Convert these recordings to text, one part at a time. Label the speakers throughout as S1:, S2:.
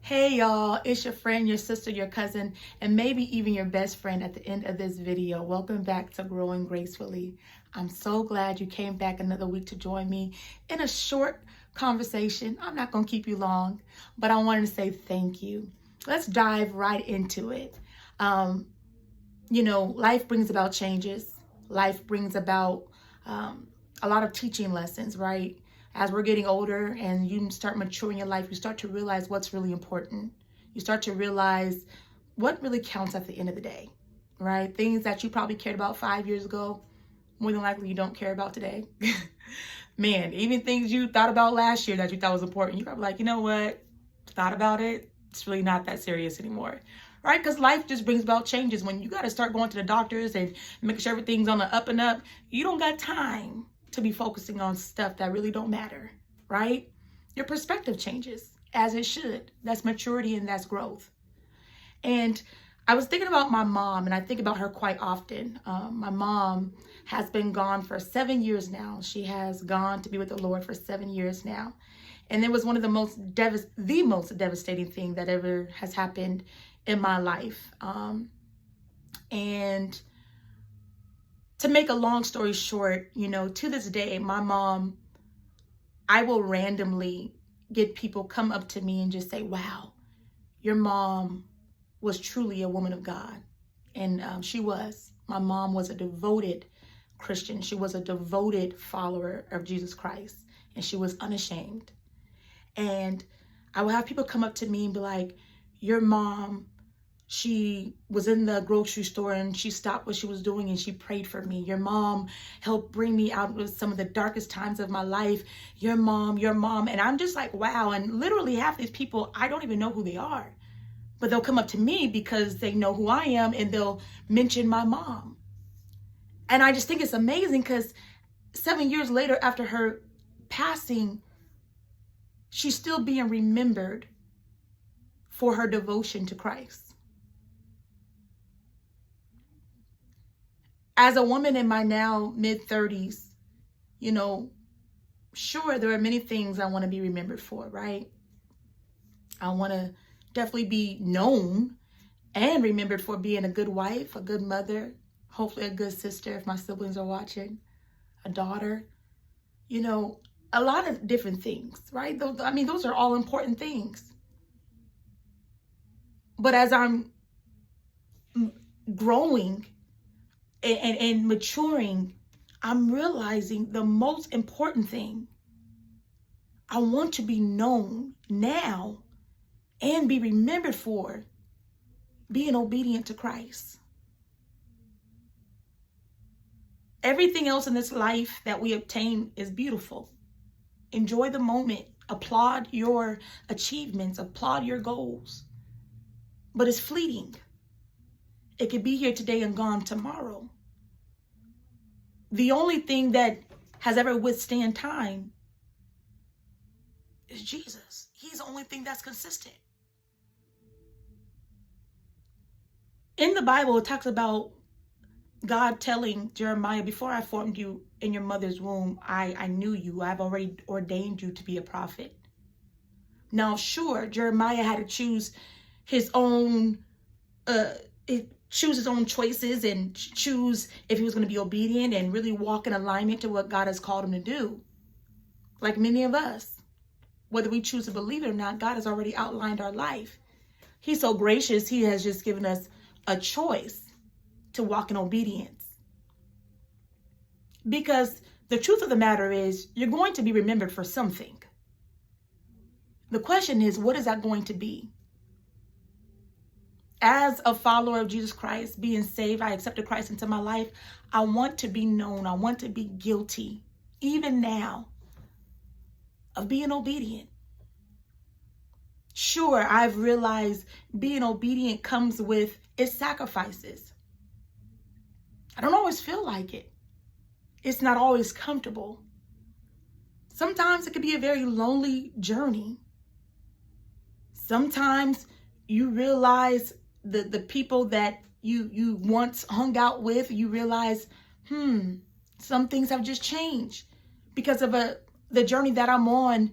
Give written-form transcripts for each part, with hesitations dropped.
S1: Hey y'all, it's your friend, your sister, your cousin, and maybe even your best friend at the end of this video. Welcome back to Growing Gracefully. I'm so glad you came back another week to join me in a short conversation. I'm not going to keep you long, but I wanted to say thank you. Let's dive right into it. Life brings about changes. Life brings about a lot of teaching lessons, right? As we're getting older and you start maturing in life, you start to realize what's really important. You start to realize what really counts at the end of the day, right? Things that you probably cared about 5 years ago, more than likely you don't care about today. Man, even things you thought about last year that you thought was important, you're probably like, you know what? Thought about it. It's really not that serious anymore, right? Because life just brings about changes. When you got to start going to the doctors and making sure everything's on the up and up, you don't got time to be focusing on stuff that really don't matter, right? Your perspective changes, as it should. That's maturity and that's growth. And I was thinking about my mom, and I think about her quite often. My mom has been gone for 7 years now. She has gone to be with the Lord for 7 years now. And it was one of the most devastating thing that ever has happened in my life. And to make a long story short, to this day, my mom, I will randomly get people come up to me and just say, wow, your mom was truly a woman of God. And she was. My mom was a devoted Christian. She was a devoted follower of Jesus Christ. And she was unashamed. And I will have people come up to me and be like, your mom, she was in the grocery store and she stopped what she was doing and she prayed for me. Your mom helped bring me out of some of the darkest times of my life. Your mom. And I'm just like, wow. And literally half these people, I don't even know who they are. But they'll come up to me because they know who I am and they'll mention my mom. And I just think it's amazing because 7 years later after her passing, she's still being remembered for her devotion to Christ. As a woman in my now mid-30s, sure, there are many things I want to be remembered for, right? I want to definitely be known and remembered for being a good wife, a good mother, hopefully a good sister if my siblings are watching, a daughter, a lot of different things, right? Those are all important things. But as I'm growing and maturing, I'm realizing the most important thing, I want to be known now and be remembered for being obedient to Christ. Everything else in this life that we obtain is beautiful. Enjoy the moment. Applaud your achievements. Applaud your goals. But it's fleeting. It could be here today and gone tomorrow. The only thing that has ever withstand time is Jesus. He's the only thing that's consistent. In the Bible, it talks about God telling Jeremiah, before I formed you in your mother's womb, I knew you. I've already ordained you to be a prophet. Now, sure, Jeremiah had to choose his own choices and choose if he was going to be obedient and really walk in alignment to what God has called him to do. Like many of us, whether we choose to believe it or not, God has already outlined our life. He's so gracious. He has just given us a choice to walk in obedience. Because the truth of the matter is, you're going to be remembered for something. The question is, what is that going to be? As a follower of Jesus Christ, being saved, I accepted Christ into my life. I want to be known. I want to be guilty, even now, of being obedient. Sure, I've realized being obedient comes with its sacrifices. I don't always feel like it. It's not always comfortable. Sometimes it can be a very lonely journey. Sometimes you realize the people that you once hung out with, you realize, some things have just changed because of the journey that I'm on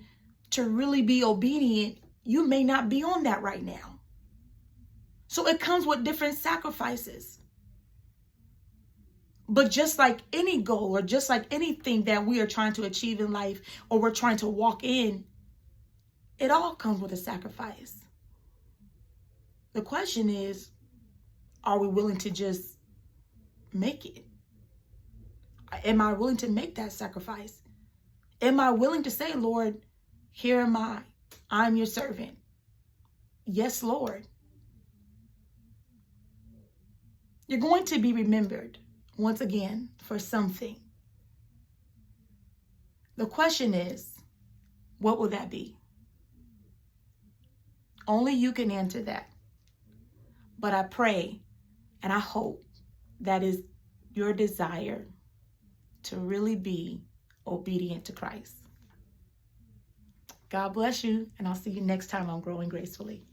S1: to really be obedient. You may not be on that right now. So it comes with different sacrifices. But just like any goal or just like anything that we are trying to achieve in life or we're trying to walk in, it all comes with a sacrifice. The question is, are we willing to just make it? Am I willing to make that sacrifice? Am I willing to say, Lord, here am I. I'm your servant. Yes, Lord. You're going to be remembered once again for something. The question is, what will that be? Only you can answer that. But I pray and I hope that is your desire to really be obedient to Christ. God bless you, and I'll see you next time on Growing Gracefully.